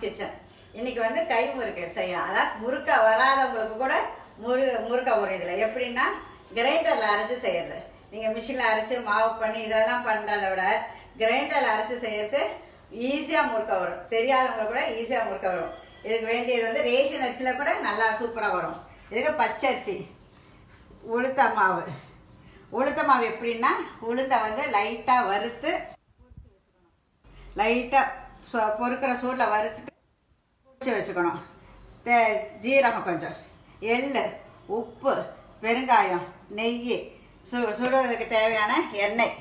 Kitchen. இன்னைக்கு வந்து கை முறுக்கு செய்யலாம். அதான் முறுக்க வராதவங்களுக்கு கூட முறுக்க வரும். இதில் எப்படின்னா கிரைண்டரில் அரைச்சி செய்யறது. நீங்கள் மிஷினில் அரைச்சி மாவு பண்ணி இதெல்லாம் பண்ணுறத விட கிரைண்டரில் அரைச்சி செய்யறது ஈஸியாக முறுக்க வரும். தெரியாதவங்க கூட ஈஸியாக முறுக்க வரும். இதுக்கு வேண்டியது வந்து ரேஷன் அரிசியில் கூட நல்லா சூப்பராக வரும். இதுக்கு பச்சரிசி, உளுத்த மாவு எப்படின்னா உளுத்தை வந்து லைட்டாக வறுத்து லைட்டாக பொறுக்கிற சூடில் வறுத்துட்டு பிடிச்சி வச்சுக்கணும். ஜீரகம் கொஞ்சம், எள், உப்பு, பெருங்காயம், நெய், சுடுவதற்கு தேவையான எண்ணெய்.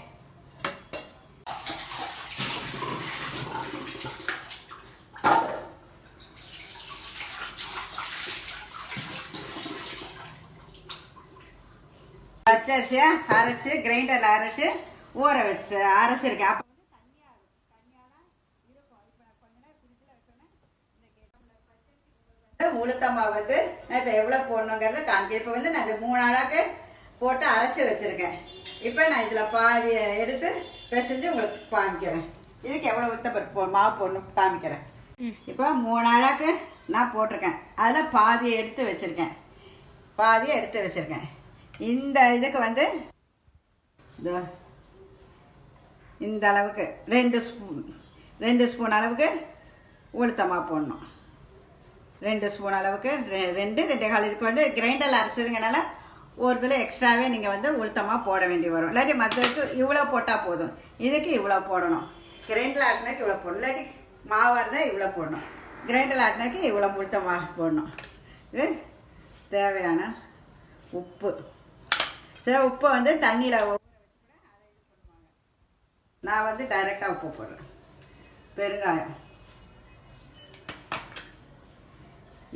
பச்சரிசியை அரைச்சி கிரைண்டரில் அரைச்சி ஊற வச்சு அரைச்சிருக்கேன். அப்போ வந்து தண்ணியாக தான் இருக்கும். இப்போ நான் கொஞ்ச நேரம் ஃப்ரிட்ஜில் வச்சோன்னே இந்த உளுத்த மாவு வந்து நான் இப்போ எவ்வளோ போடணுங்கிறத காமிக்கிறேன். இப்போ வந்து நான் இது 3 நாளாக்கு போட்டு அரைச்சி வச்சுருக்கேன். இப்போ நான் இதில் பாதி எடுத்து பிசைஞ்சு உங்களுக்கு காமிக்கிறேன். இதுக்கு எவ்வளோ உளுத்தப்பருப்பு மாவு போடணும் காமிக்கிறேன். இப்போ 3 நாளாக்கு நான் போட்டிருக்கேன். அதில் பாதியை எடுத்து வச்சுருக்கேன். இந்த இதுக்கு வந்து இந்த அளவுக்கு 2 ஸ்பூன் அளவுக்கு உளுத்தமா போடணும். 2 ஸ்பூன் அளவுக்கு 2.25 இதுக்கு வந்து கிரைண்டரில் அரைச்சதுங்கனால ஒரு துளி எக்ஸ்ட்ராவே நீங்கள் வந்து உளுத்தமா போட வேண்டி வரும். இல்லாட்டி மற்றதுக்கு இவ்வளோ போட்டால் போதும். இதுக்கு இவ்வளோ போடணும். கிரைண்டரில் ஆட்டினதுக்கு இவ்வளோ போடணும். இல்லாட்டி மாவாக இருந்தால் இவ்வளோ போடணும். கிரைண்டரில் ஆட்டினதுக்கு இவ்வளோ உளுத்தமா போடணும். இது தேவையான உப்பு. சில உப்பை வந்து தண்ணியில் ஊற வச்சு கூட அதை இது பண்ணுவாங்க. நான் வந்து டைரெக்டாக உப்பு போடுறேன். பெருங்காயம்,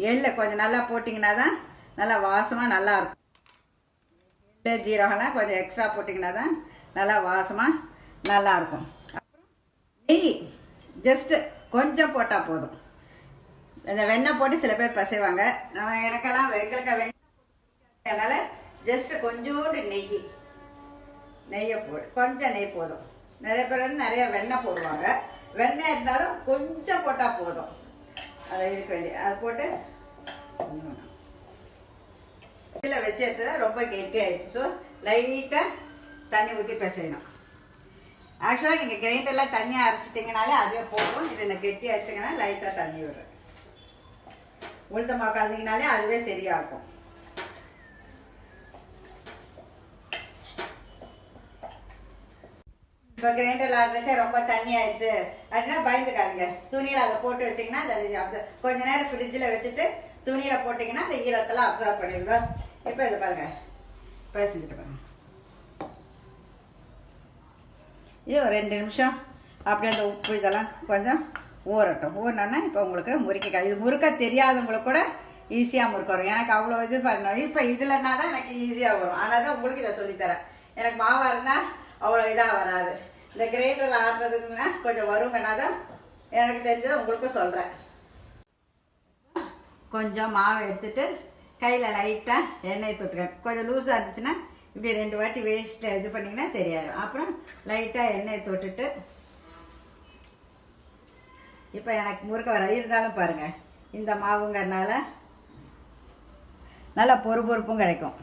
எள்ளை கொஞ்சம் நல்லா போட்டிங்கன்னா தான் நல்லா வாசமாக நல்லாயிருக்கும். எள்ளு ஜீரகம்லாம் கொஞ்சம் எக்ஸ்ட்ரா போட்டிங்கன்னா தான் நல்லா வாசமாக நல்லாயிருக்கும். அப்புறம் நெய் ஜஸ்ட்டு கொஞ்சம் போட்டால் போதும். இந்த வெண்ணெய் போட்டு சில பேர் பசைவாங்க. எனக்கெல்லாம் வெண்ணெய் அதனால் ஜஸ்ட் கொஞ்சோண்டு நெய்யை போடு. கொஞ்சம் நெய் போதும். நிறைய பேர் வந்து நிறைய வெண்ணெய் போடுவாங்க. வெண்ணெய் இருந்தாலும் கொஞ்சம் போட்டால் போதும். அதை இருக்க வேண்டிய அதை போட்டு இதில் வச்சு எடுத்தா ரொம்ப கெட்டி ஆயிடுச்சு. ஸோ லைட்டாக தண்ணி ஊற்றி பிசையணும். ஆக்சுவலாக நீங்கள் கிரைண்டரில் தண்ணியாக அரைச்சிட்டிங்கனாலே அதுவே போதும். இது நான் கெட்டி அரைச்சிங்கன்னா லைட்டாக தண்ணி விடுறேன். உளுத்த மாவு கலந்தீங்கனாலே அதுவே சரியாக இருக்கும். இப்போ கிரைண்டரில் ஆடுறச்சே ரொம்ப தண்ணி ஆயிடுச்சு அப்படின்னா பயந்துக்காதுங்க. துணியில் அதை போட்டு வச்சிங்கன்னா அது கொஞ்ச நேரம் ஃப்ரிட்ஜில் வச்சுட்டு துணியில் போட்டிங்கன்னா அந்த ஈரத்தெல்லாம் அப்சர்வ் பண்ணிடுதோ. இப்போ இது பாருங்கள், பேசிக்கிட்டு பாருங்கள். இது ஒரு 2 நிமிஷம் அப்படியே அந்த உப்பு இதெல்லாம் கொஞ்சம் ஊறட்டும். ஊறினோன்னா இப்போ உங்களுக்கு இது முறுக்க தெரியாதவங்களுக்கு கூட ஈஸியாக முறுக்க வரும். எனக்கு அவ்வளோ இது பண்ணணும். இப்போ இதில்னா தான் எனக்கு ஈஸியாக வரும். ஆனால் தான் உங்களுக்கு இதை சொல்லித்தரேன். எனக்கு மாவாக இருந்தால் அவ்வளோ இதாக வராது. இந்த கிரைண்டரில் ஆடுறதுக்குன்னா கொஞ்சம் வருங்கன்னா தான் எனக்கு தெரிஞ்சதை உங்களுக்கும் சொல்கிறேன். கொஞ்சம் மாவை எடுத்துகிட்டு கையில் லைட்டாக எண்ணெய் தொட்டுக்கேன். கொஞ்சம் லூஸாக இருந்துச்சுன்னா இப்படி 2 வாட்டி வேஸ்ட்டு இது பண்ணிங்கன்னா சரியாயிடும். அப்புறம் லைட்டாக எண்ணெய் தொட்டுட்டு இப்போ எனக்கு முறுக்க வர இருந்தாலும் பாருங்கள், இந்த மாவுங்கிறதுனால நல்லா பொறுப்பும் கிடைக்கும்.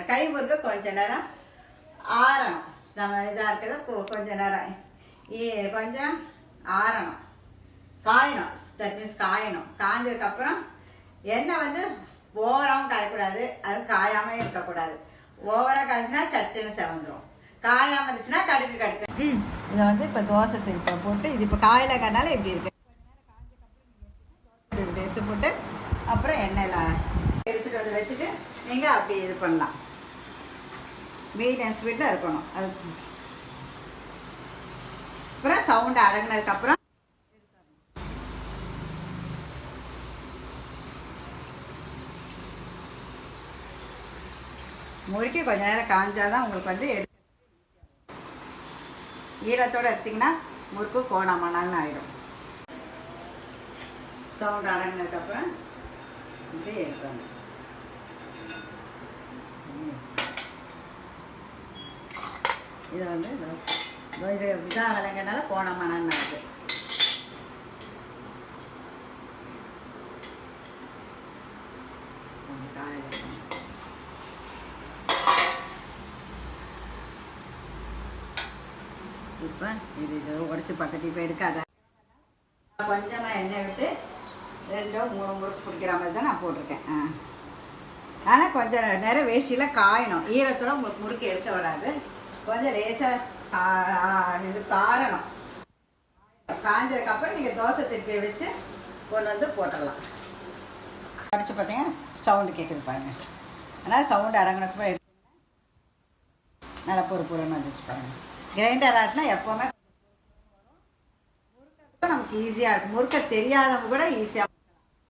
கை முறுக்க கொஞ்ச நேரம் ஆறணும். நம்ம இதாக இருக்கிறது கொஞ்ச நேரம் கொஞ்சம் ஆறணும், காயணும். That means காயணும். காய்ஞ்சதுக்கப்புறம் எண்ணெய் வந்து ஓவராகவும் காயக்கூடாது, அது காயாமல் இருக்கக்கூடாது. ஓவராக காய்ச்சினா சட்டுன்னு செவந்துடும். காயாமல் இருந்துச்சுன்னா கடுகு கடுக்கு. இதை வந்து இப்போ தோசை திருப்ப போட்டு இது இப்போ காயிலக்கனால இப்படி இருக்கு. இப்படி எடுத்து போட்டு அப்புறம் எண்ணெயில் எடுத்துகிட்டு வந்து வச்சுட்டு நீங்கள் அப்படி இது பண்ணலாம். மீடியம் ஸ்பீடில் இருக்கணும். அது அப்புறம் சவுண்டு அடங்கினதுக்கப்புறம் முறுக்கி கொஞ்சம் நேரம் காஞ்சாதான் உங்களுக்கு வந்து ஈரத்தோடு எடுத்திங்கன்னா முறுக்கு கோணாமணான்னு ஆகிடும். சவுண்டு அடங்கினதுக்கப்புறம் இப்படி எடுத்தாங்க. இதை வந்து இது இதாக விளங்கனால கோணாமணான்னு ஆகுது. இப்போ இது உடச்சி பக்கத்து இப்போ எடுக்காத. கொஞ்சமாக எண்ணெய் விட்டு 2-3 முறுக்கு பிடிக்கிற மாதிரி தான் நான் போட்டிருக்கேன். ஆனால் கொஞ்சம் நேரம் வேஷ்டியில் காயணும். ஈரத்தோட உங்களுக்கு முறுக்கு எடுக்க வராது. கொஞ்சம் லேசாக இது காரணும். காஞ்சதுக்கப்புறம் நீங்கள் தோசை திருப்பி வச்சு கொண்டு வந்து போட்டுடலாம். உடச்சி பார்த்தீங்கன்னா சவுண்டு கேட்குது பாருங்கள். அதனால் சவுண்டு அடங்கினப்போ எடுத்து நல்லா பொறுப்புறன்னு வந்துச்சு பாருங்கள். கிரைண்டர் ஆட்டினா எப்போவுமே நமக்கு ஈஸியாக இருக்கும். முறுக்க தெரியாதவங்க கூட ஈஸியாக